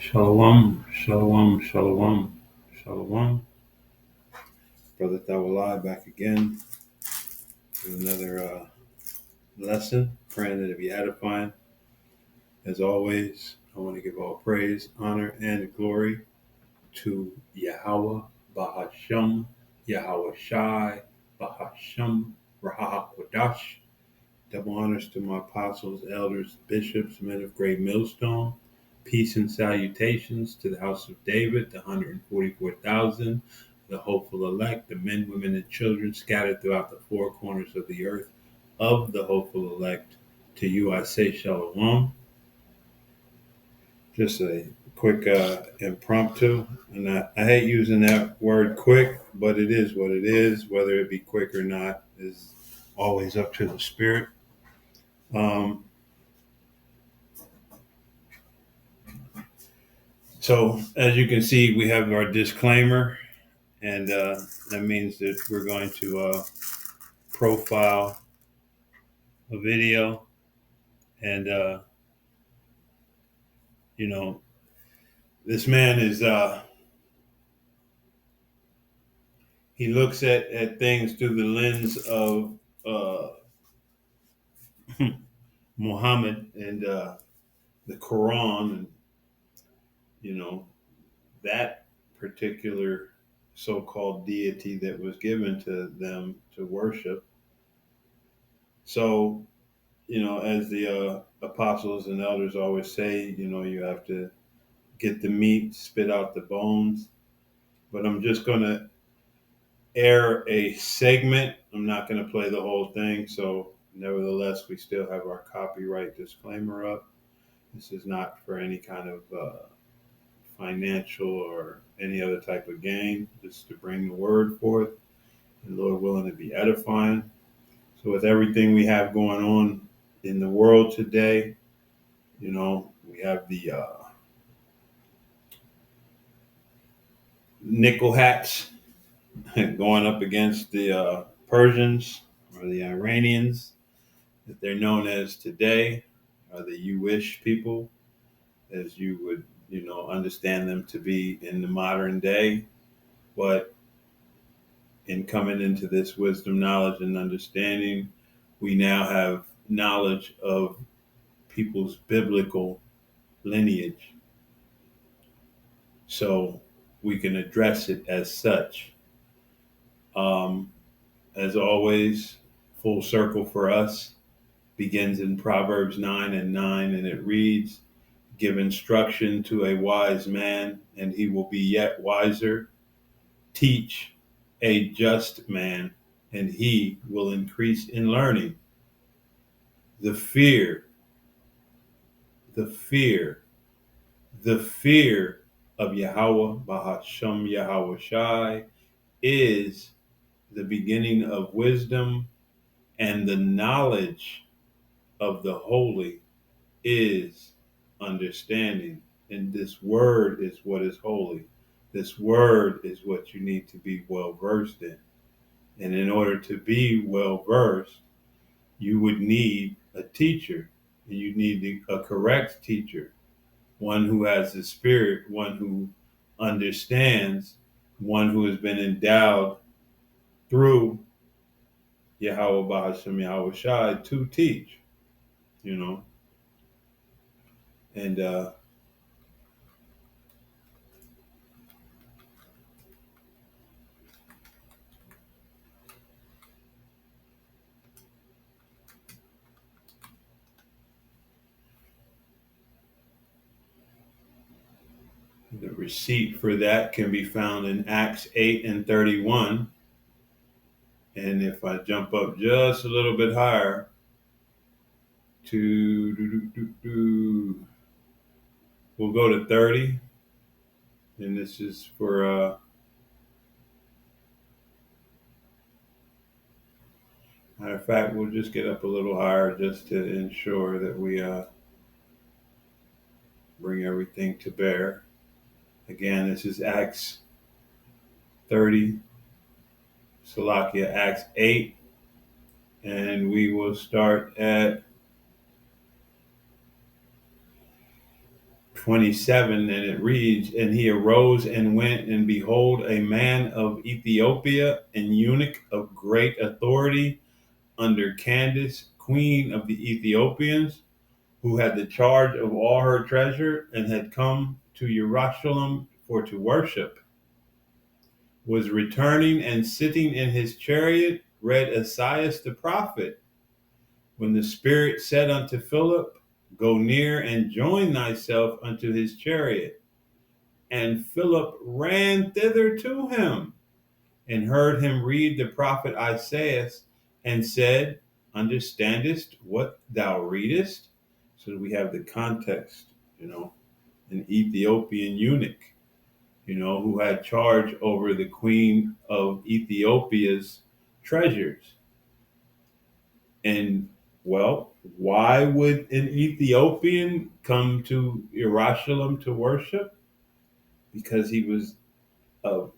Shalom, shalom, shalom, shalom. Brother Thawalai back again with another lesson, praying that it be edifying. As always, I want to give all praise, honor, and glory to Yahweh, Bahasham, Yahweh Shai, Bahasham, Rahakwadash. Double honors to my apostles, elders, bishops, men of great millstone. Peace and salutations to the house of David, the 144,000, the hopeful elect, the men, women, and children scattered throughout the four corners of the earth of the hopeful elect. To you I say shalom. Just a quick impromptu. And I hate using that word quick, but it is what it is. Whether it be quick or not is always up to the spirit. Um, So, as you can see, we have our disclaimer, and that means that we're going to profile a video. And, you know, this man is, he looks at things through the lens of uh, Muhammad and the Quran, and, you know, that particular so called deity that was given to them to worship. So, as the apostles and elders always say, you have to get the meat, spit out the bones. But I'm just going to air a segment. I'm not going to play the whole thing. So, nevertheless, we still have our copyright disclaimer up. This is not for any kind of financial or any other type of gain, just to bring the word forth and Lord willing to be edifying. So, with everything we have going on in the world today, we have the nickel hats going up against the Persians or the Iranians, that they're known as today, or the Jewish people, as you would, understand them to be in the modern day. But in coming into this wisdom, knowledge, and understanding, we now have knowledge of people's biblical lineage. So we can address it as such. Um, as always, full circle for us begins in Proverbs 9:9, and it reads, "Give instruction to a wise man, and he will be yet wiser. Teach a just man, and he will increase in learning." The fear, the fear, the fear of Yahweh, Bahasham Yahweh Shai, is the beginning of wisdom, and the knowledge of the holy is understanding. And this word is what is holy. This word is what you need to be well versed in. And in order to be well versed, you would need a teacher. And you need a correct teacher, one who has the spirit, one who understands, one who has been endowed through Yahweh Bahasham Yahweh Shai to teach, you know. And the receipt for that can be found in Acts 8:31. And if I jump up just a little bit higher we'll go to 30. And this is for, matter of fact, we'll just get up a little higher just to ensure that we bring everything to bear. Again, this is Acts 30, Salakia, Acts 8. And we will start at 27, and it reads, "And he arose and went, and behold, a man of Ethiopia, and eunuch of great authority under Candace, queen of the Ethiopians, who had the charge of all her treasure, and had come to Jerusalem for to worship, was returning and sitting in his chariot, read Esaias the prophet, when the Spirit said unto Philip, Go near and join thyself unto his chariot. And Philip ran thither to him, and heard him read the prophet Isaiah, and said, Understandest what thou readest? So we have the context, an Ethiopian eunuch, who had charge over the queen of Ethiopia's treasures. And well, why would an Ethiopian come to Jerusalem to worship? Because he was of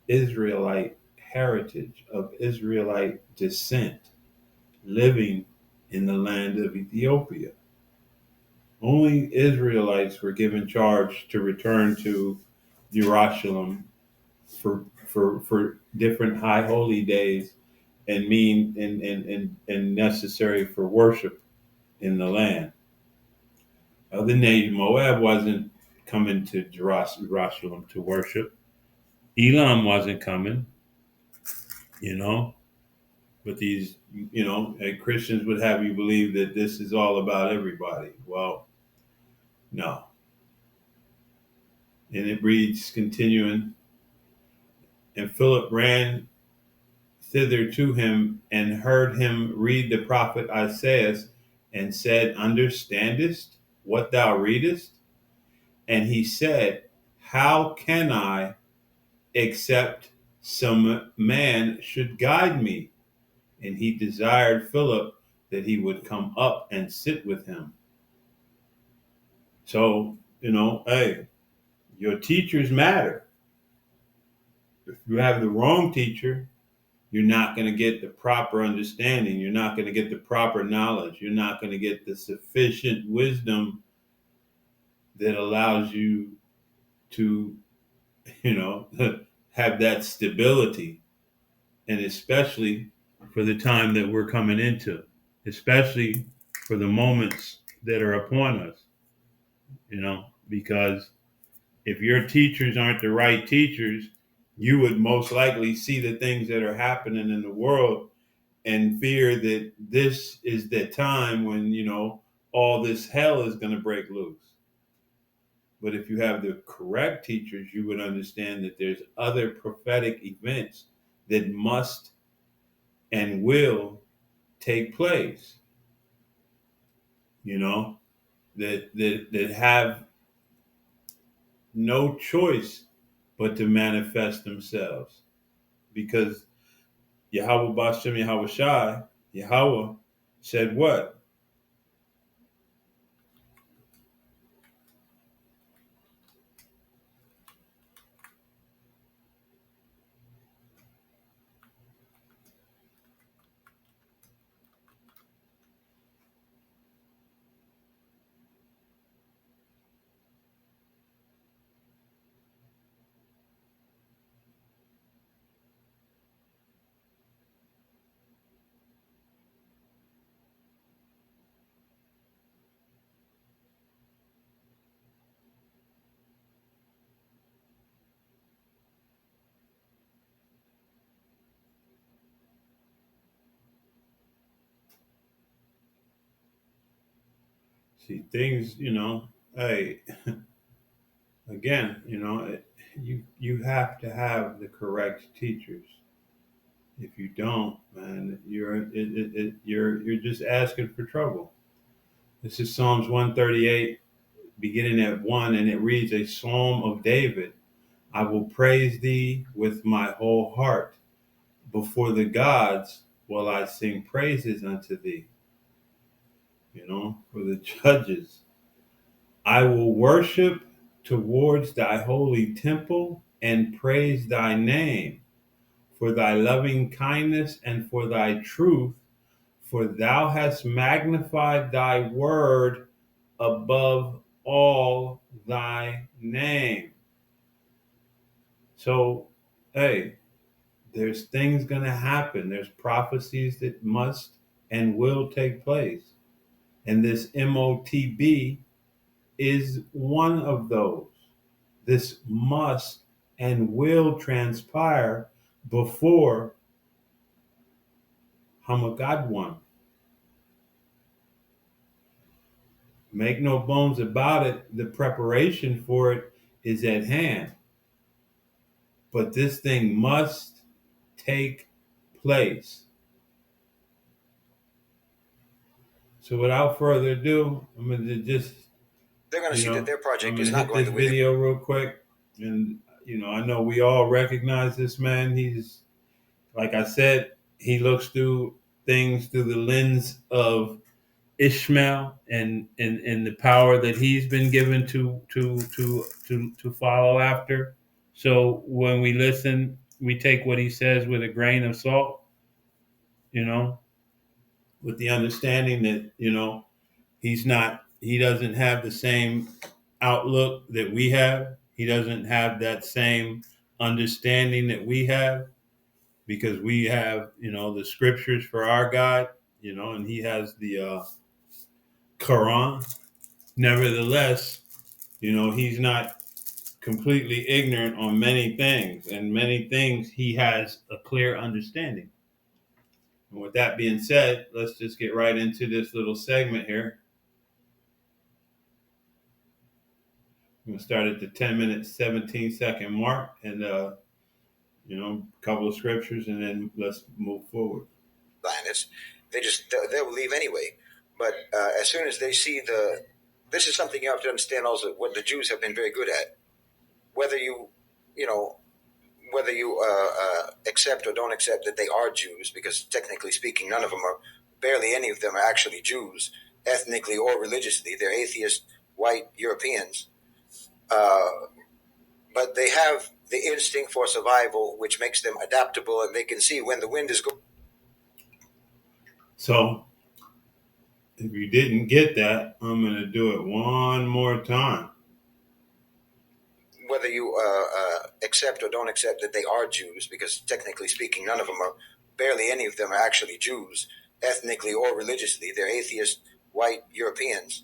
Israelite heritage, of Israelite descent, living in the land of Ethiopia. Only Israelites were given charge to return to Jerusalem for different high holy days and and necessary for worship in the land. Other nations, Moab wasn't coming to Jerusalem to worship. Elam wasn't coming, you know. But these, and Christians would have you believe that this is all about everybody. Well, no. And it reads, continuing, and Philip ran thither to him and heard him read the prophet Isaiah, and said, Understandest what thou readest? And he said, How can I, except some man should guide me? And he desired Philip that he would come up and sit with him. So, hey, your teachers matter. If you have the wrong teacher, you're not going to get the proper understanding. You're not going to get the proper knowledge. You're not going to get the sufficient wisdom that allows you to, have that stability. And especially for the time that we're coming into, especially for the moments that are upon us, because if your teachers aren't the right teachers, you would most likely see the things that are happening in the world and fear that this is the time when, all this hell is going to break loose. But if you have the correct teachers, you would understand that there's other prophetic events that must and will take place, that have no choice but to manifest themselves. Because Yahweh Bashem Yahweh Shai, Yahweh said what? See, things, hey, again, you have to have the correct teachers. If you don't, man, you're just asking for trouble. This is Psalms 138, beginning at 1, and it reads, A psalm of David. I will praise thee with my whole heart. Before the gods will I sing praises unto thee. For the judges. I will worship towards thy holy temple and praise thy name for thy loving kindness and for thy truth, for thou hast magnified thy word above all thy name. So, hey, there's things going to happen. There's prophecies that must and will take place. And this MOTB is one of those. This must and will transpire before Hamagadwan. Make no bones about it, the preparation for it is at hand. But this thing must take place. So without further ado, I'm going to just, They're going to see that their I'm project going is to not hit going this the way they. video real quick. And, I know we all recognize this man. He's, like I said, he looks through things through the lens of Ishmael and the power that he's been given to follow after. So when we listen, we take what he says with a grain of salt, you know, with the understanding that, he doesn't have the same outlook that we have. He doesn't have that same understanding that we have because we have, the scriptures for our God, and he has the Quran. Nevertheless, he's not completely ignorant on many things, and many things he has a clear understanding. And with that being said, let's just get right into this little segment here. I'm going to start at the 10-minute, 17-second mark and, a couple of scriptures, and then let's move forward. Planets, they'll leave anyway. But as soon as they see this is something you have to understand also. What the Jews have been very good at, whether you know, whether you accept or don't accept that they are Jews, because technically speaking, none of them are, barely any of them are actually Jews, ethnically or religiously. They're atheist, white Europeans. But they have the instinct for survival, which makes them adaptable, and they can see when the wind is going. So, if you didn't get that, I'm going to do it one more time. Whether you accept or don't accept that they are Jews, because technically speaking, none of them are, barely any of them are actually Jews, ethnically or religiously. They're atheist, white Europeans.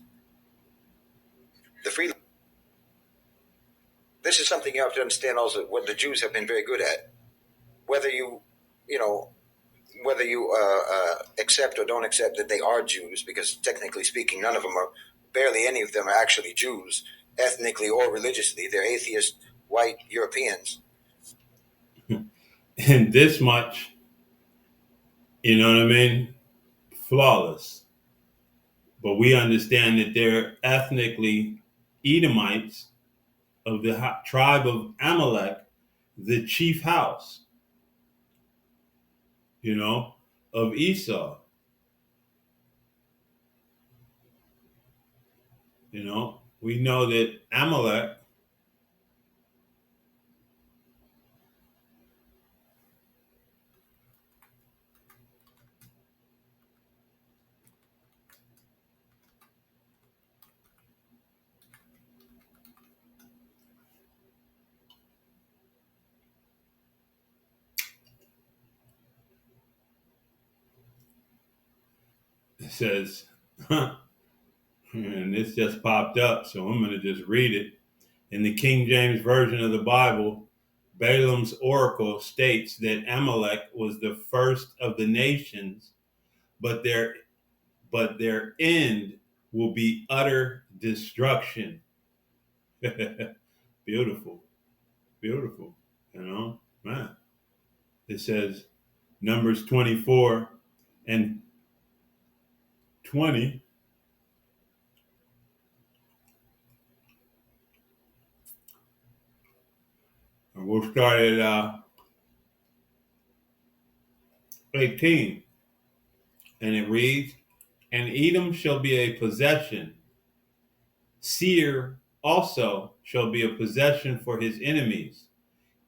The free. This is something you have to understand also. What the Jews have been very good at, whether you know, whether you accept or don't accept that they are Jews, because technically speaking, none of them are, barely any of them are actually Jews, ethnically or religiously. They're atheist, white Europeans. And this much, you know what I mean? Flawless. But we understand that they're ethnically Edomites of the tribe of Amalek, the chief house, of Esau. We know that Amalek, it says, and this just popped up, so I'm going to just read it. In the King James Version of the Bible, Balaam's oracle states that Amalek was the first of the nations, but their end will be utter destruction. Beautiful, beautiful, man. It says Numbers 24 and 20. And we'll start at 18. And it reads, and Edom shall be a possession. Seir also shall be a possession for his enemies.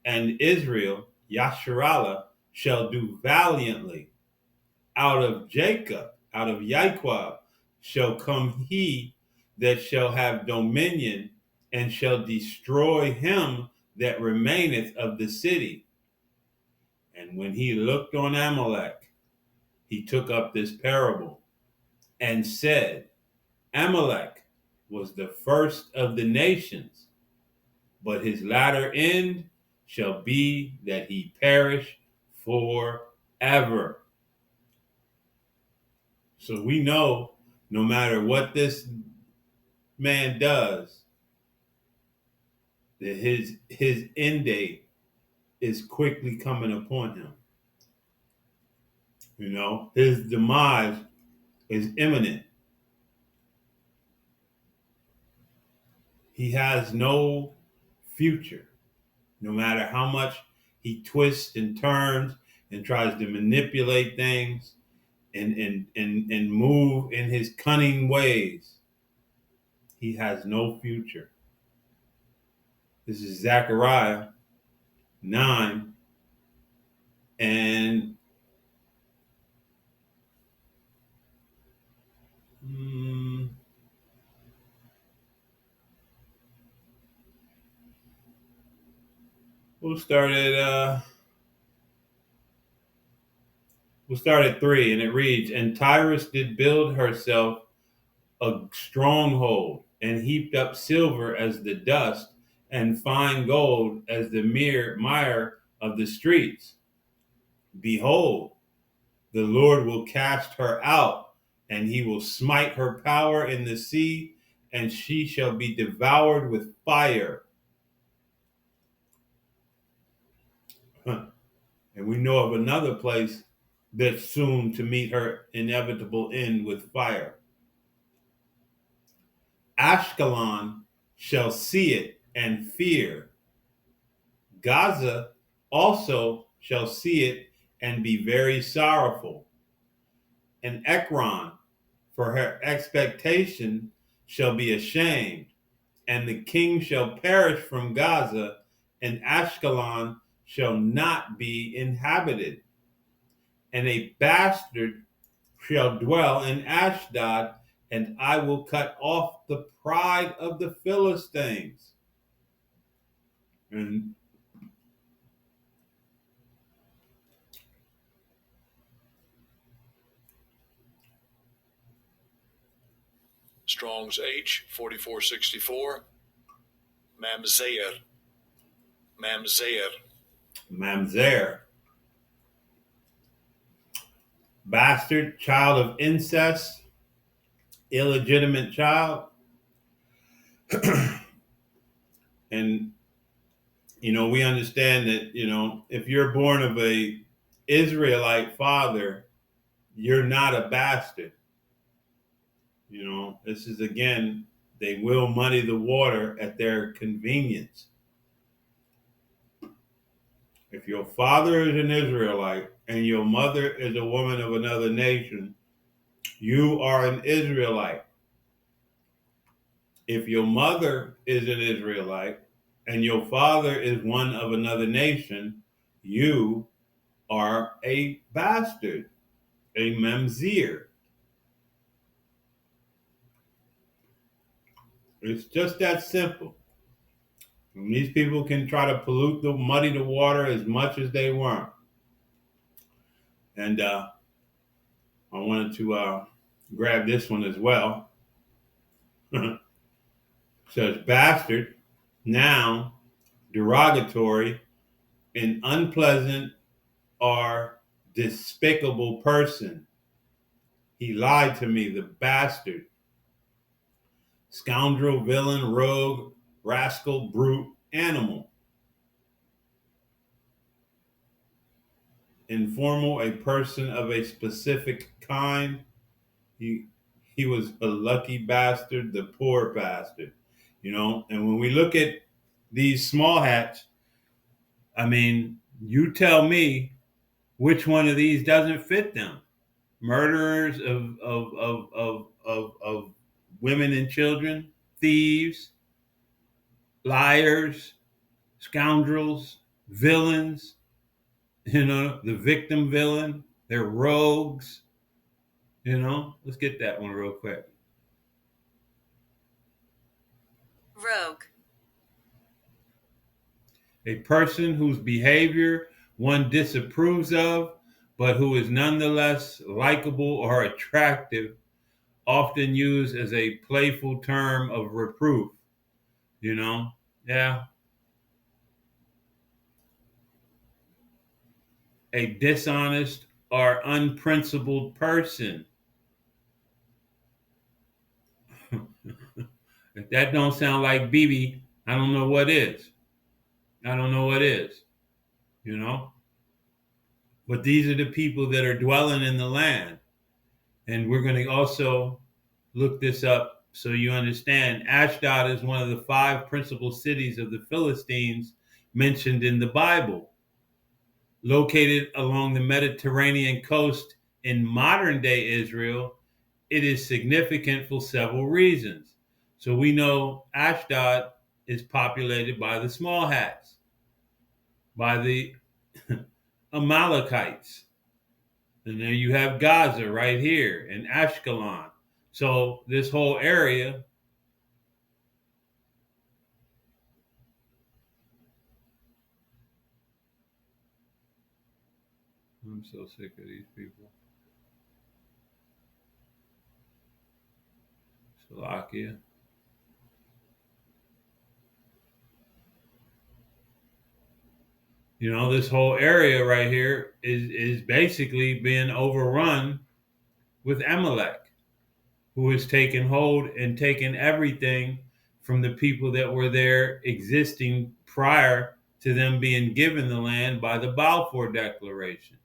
And Israel, Yasharallah, shall do valiantly. Out of Jacob, out of Yaqub, shall come he that shall have dominion and shall destroy him that remaineth of the city. And when he looked on Amalek, he took up this parable and said, Amalek was the first of the nations, but his latter end shall be that he perish forever. So we know no matter what this man does, that his end date is quickly coming upon him. You know, his demise is imminent. He has no future, no matter how much he twists and turns and tries to manipulate things and move in his cunning ways. He has no future. This is Zechariah 9, and we'll start at 3, and it reads, And Tyrus did build herself a stronghold, and heaped up silver as the dust, and fine gold as the mere mire of the streets. Behold, the Lord will cast her out, and he will smite her power in the sea, and she shall be devoured with fire. Huh. And we know of another place that's soon to meet her inevitable end with fire. Ashkelon shall see it and fear. Gaza also shall see it and be very sorrowful. And Ekron, for her expectation, shall be ashamed. And the king shall perish from Gaza, and Ashkelon shall not be inhabited. And a bastard shall dwell in Ashdod, and I will cut off the pride of the Philistines. And Strong's H 4464. Mamzer. Mamzer, bastard, child of incest, illegitimate child. And we understand that, if you're born of a Israelite father, you're not a bastard. This is, again, they will muddy the water at their convenience. If your father is an Israelite and your mother is a woman of another nation, you are an Israelite. If your mother is an Israelite and your father is one of another nation, you are a bastard, a mamzer. It's just that simple. And these people can try to muddy the water as much as they want. And I wanted to grab this one as well. It says bastard, noun, derogatory, an unpleasant or despicable person. He lied to me, the bastard. Scoundrel, villain, rogue, rascal, brute, animal. Informal, a person of a specific kind. He was a lucky bastard, the poor bastard. And when we look at these small hats, I mean, you tell me which one of these doesn't fit them. Murderers of women and children, thieves, liars, scoundrels, villains, the victim villain, they're rogues. Let's get that one real quick. Rogue. A person whose behavior one disapproves of, but who is nonetheless likable or attractive, often used as a playful term of reproof, you know? Yeah. A dishonest or unprincipled person. If that don't sound like BB, I don't know what is. I don't know what is, you know? But these are the people that are dwelling in the land. And we're going to also look this up so you understand. Ashdod is one of the five principal cities of the Philistines mentioned in the Bible. Located along the Mediterranean coast in modern day Israel, it is significant for several reasons. So we know Ashdod is populated by the small hats, by the Amalekites. And then you have Gaza right here and Ashkelon. So this whole area, I'm so sick of these people. Slovakia. You know, this whole area right here is basically being overrun with Amalek, who has taken hold and taken everything from the people that were there existing prior to them being given the land by the Balfour Declaration,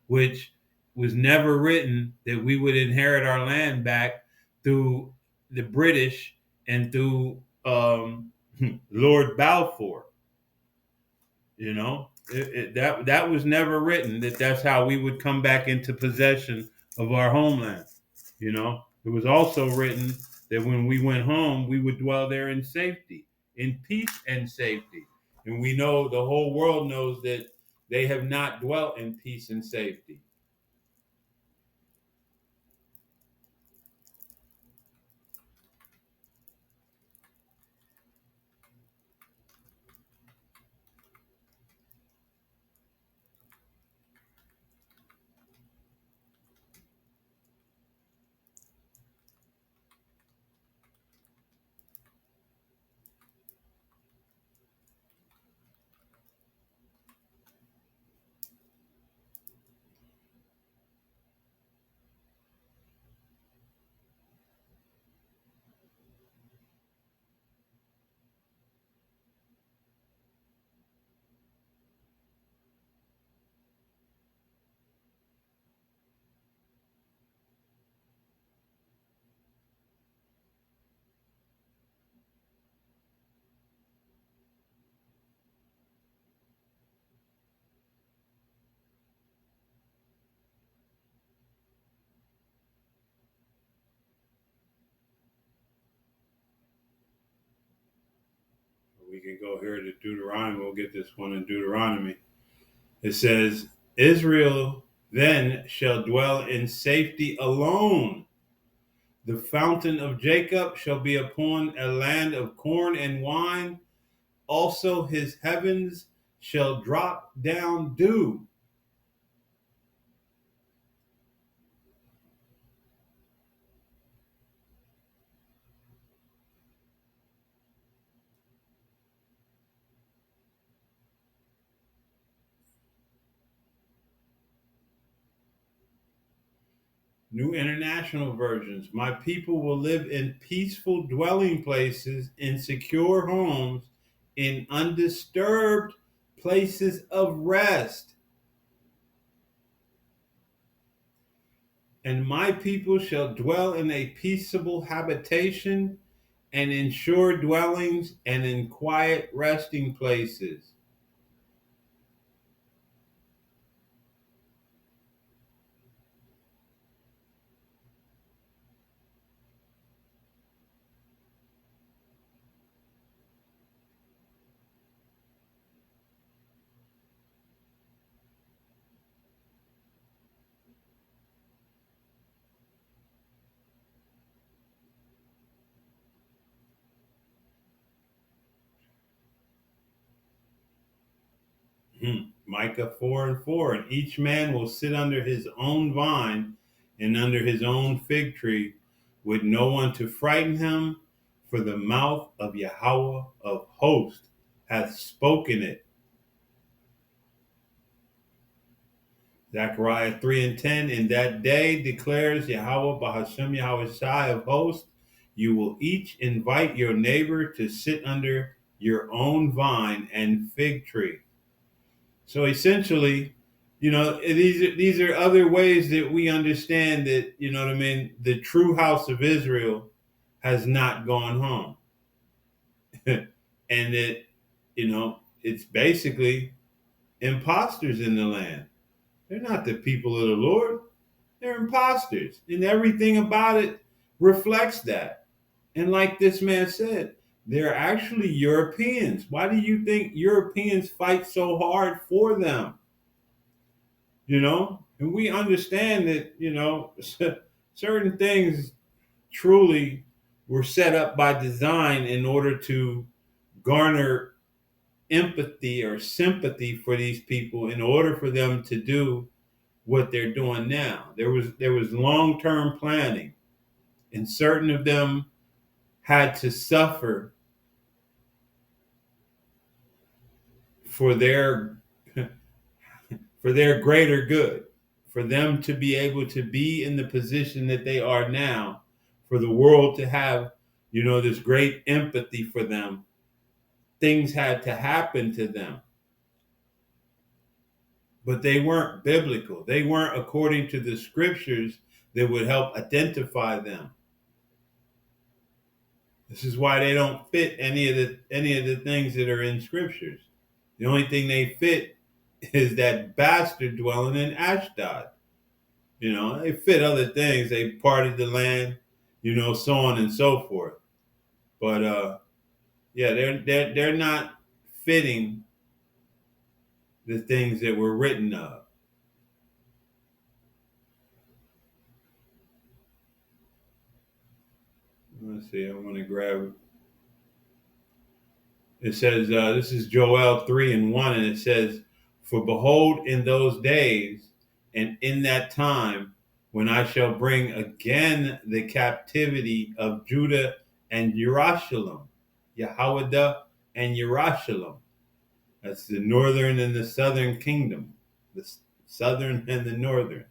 which was never written that we would inherit our land back through the British and through Lord Balfour. You know, that was never written that that's how we would come back into possession of our homeland. You know, it was also written that when we went home, we would dwell there in safety, in peace and safety. And we know the whole world knows that they have not dwelt in peace and safety. We can go here to Deuteronomy. We'll get this one in Deuteronomy. It says, Israel then shall dwell in safety alone. The fountain of Jacob shall be upon a land of corn and wine. Also his heavens shall drop down dew. New International Versions. My people will live in peaceful dwelling places, in secure homes, in undisturbed places of rest. And my people shall dwell in a peaceable habitation, and in sure dwellings, and in quiet resting places. Micah 4:4, and each man will sit under his own vine and under his own fig tree, with no one to frighten him, for the mouth of Yahweh of hosts hath spoken it. Zechariah 3:10, in that day declares Yahweh Bahashem Yahweh Shai of hosts, you will each invite your neighbor to sit under your own vine and fig tree. So essentially, these are other ways that we understand that, what I mean, the true house of Israel has not gone home. And that, it's basically imposters in the land. They're not the people of the Lord. They're imposters. And everything about it reflects that. And like this man said, they're actually Europeans. Why do you think Europeans fight so hard for them? And we understand that, certain things truly were set up by design in order to garner empathy or sympathy for these people in order for them to do what they're doing now. There was long-term planning, and certain of them had to suffer for their for their greater good, for them to be able to be in the position that they are now, for the world to have, this great empathy for them. Things had to happen to them, but they weren't biblical. They weren't according to the scriptures that would help identify them. This is why they don't fit any of the things that are in scriptures. The only thing they fit is that bastard dwelling in Ashdod. They fit other things. They parted the land, so on and so forth. But yeah, they're not fitting the things that were written of. Let's see. I want to grab. It says this is Joel 3:1, and it says, "For behold, in those days and in that time, when I shall bring again the captivity of Judah and Jerusalem, Yehoiada and Jerusalem." That's the northern and the southern kingdom, the southern and the northern.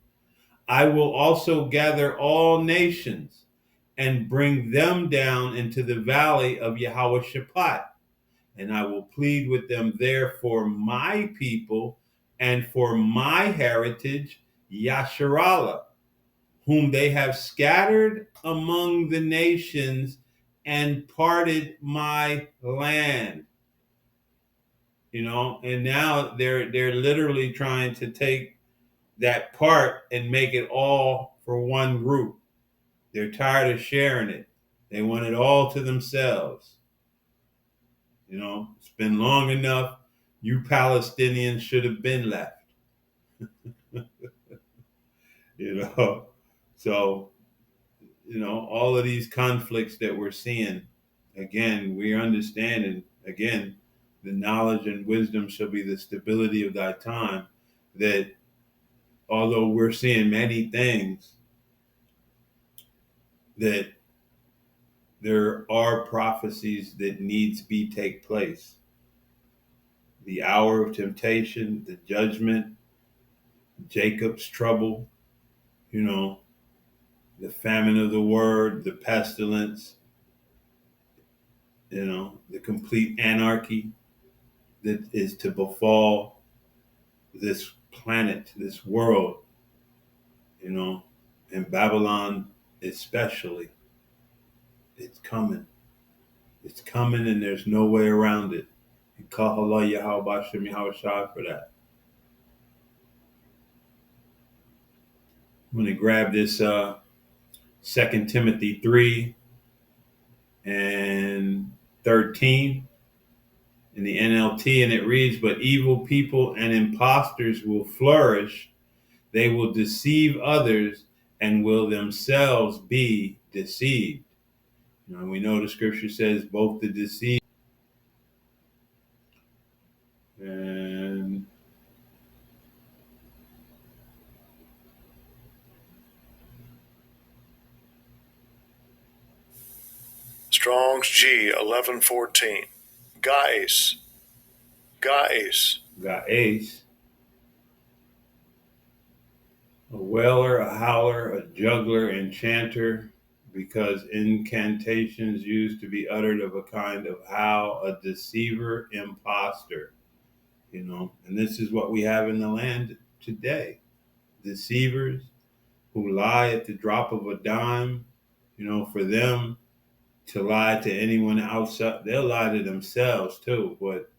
"I will also gather all nations and bring them down into the valley of Jehoshaphat, and I will plead with them there for my people and for my heritage, Yasharallah, whom they have scattered among the nations and parted my land." And now they're literally trying to take that part and make it all for one group. They're tired of sharing it. They want it all to themselves. It's been long enough. You Palestinians should have been left. So, all of these conflicts that we're seeing, again, we're understanding, again, the knowledge and wisdom shall be the stability of thy time, that although we're seeing many things, that there are prophecies that needs be take place. The hour of temptation, the judgment, Jacob's trouble, the famine of the word, the pestilence, the complete anarchy that is to befall this planet, this world, and Babylon especially. It's coming. It's coming, and there's no way around it. And call Allah Yahweh Shem Yahweh Shai for that. I'm going to grab this 2 Timothy 3 and 13 in the NLT, and it reads, "But evil people and impostors will flourish. They will deceive others and will themselves be deceived." We know the scripture says both the deceived and Strong's G 1114. Guys. Got ace. A wailer, a howler, a juggler, enchanter, because incantations used to be uttered of a kind of howl, a deceiver, imposter, and this is what we have in the land today. Deceivers who lie at the drop of a dime, for them to lie to anyone outside, they'll lie to themselves too, but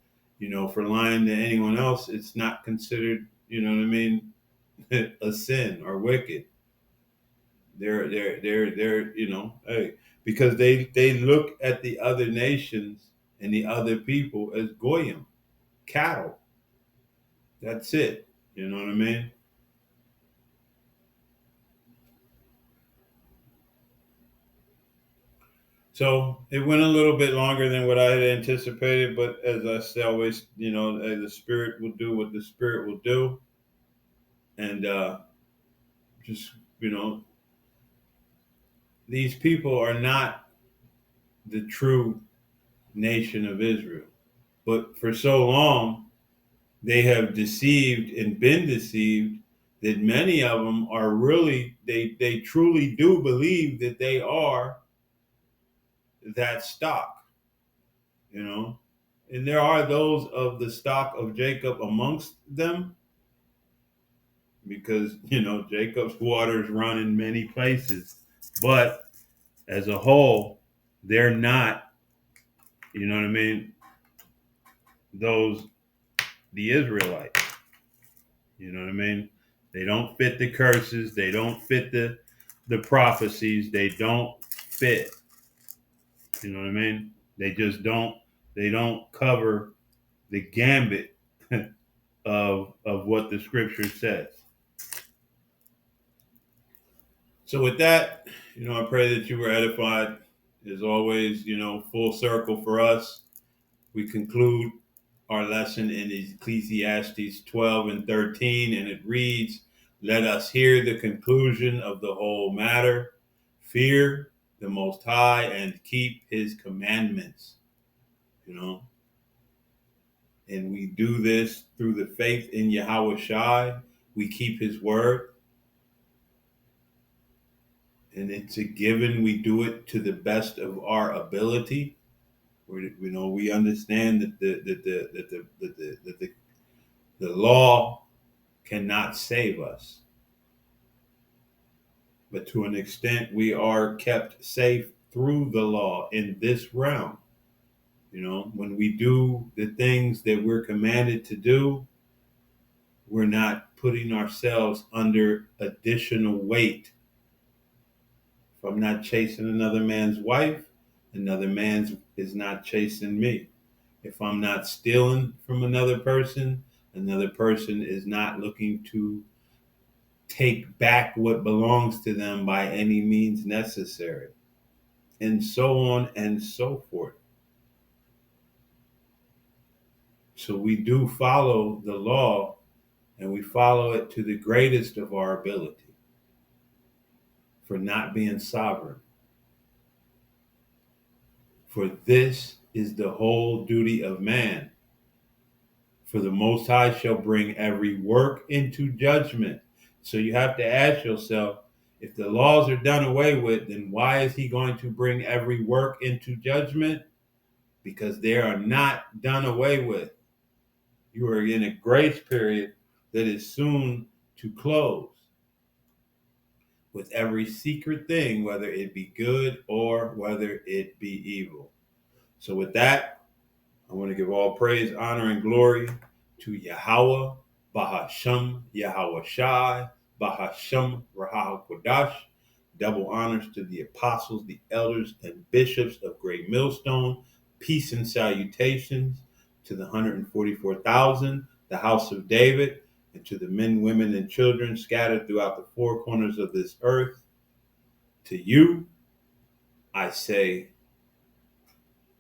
for lying to anyone else, it's not considered, what I mean, a sin or wicked. They're hey, because they look at the other nations and the other people as goyim, cattle. That's it. You know what I mean? So it went a little bit longer than what I had anticipated, but as I say, always, the spirit will do what the spirit will do, and just these people are not the true nation of Israel, but for so long they have deceived and been deceived that many of them are really they truly do believe that they are that stock, you know and there are those of the stock of Jacob amongst them, because Jacob's waters run in many places, but as a whole they're not, what I mean, those the Israelites. You know what I mean? They don't fit the curses. They don't fit the prophecies. They don't fit. You know what I mean? They just don't. They don't cover the gambit of what the scripture says. So with that, I pray that you were edified. As always, full circle for us. We conclude our lesson in Ecclesiastes 12 and 13, and it reads, "Let us hear the conclusion of the whole matter. Fear the Most High and keep his commandments." You know, and we do this through the faith in Yahweh Shai. We keep his word, and it's a given. We do it to the best of our ability. We understand that the law cannot save us, but to an extent we are kept safe through the law in this realm. When we do the things that we're commanded to do, we're not putting ourselves under additional weight. If I'm not chasing another man's wife, another man's is not chasing me. If I'm not stealing from another person is not looking to take back what belongs to them by any means necessary, and so on and so forth. So we do follow the law, and we follow it to the greatest of our ability, for not being sovereign. For this is the whole duty of man. For the Most High shall bring every work into judgment. So you have to ask yourself, if the laws are done away with, then why is he going to bring every work into judgment? Because they are not done away with. You are in a grace period that is soon to close with every secret thing, whether it be good or whether it be evil. So with that, I want to give all praise, honor, and glory to Yahweh, Bahashem, Yahweh Shai, Bahashem, Rahal Kodash. Double honors to the apostles, the elders, and bishops of Great Millstone. Peace and salutations to the 144,000, the house of David, and to the men, women, and children scattered throughout the four corners of this earth. To you, I say,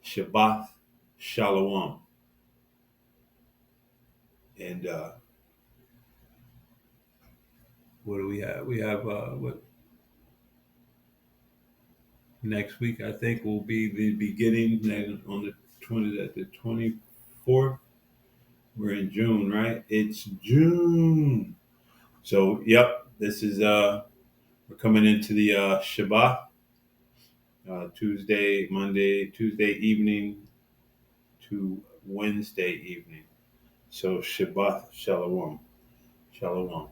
Shabbat Shalom. And what do we have? We have what? Next week, I think, will be the beginning. Then on the 24th. We're in June, right? It's June. So, yep, this is we're coming into the Shabbat, Tuesday evening to Wednesday evening. So Shabbat Shalom. Shalom.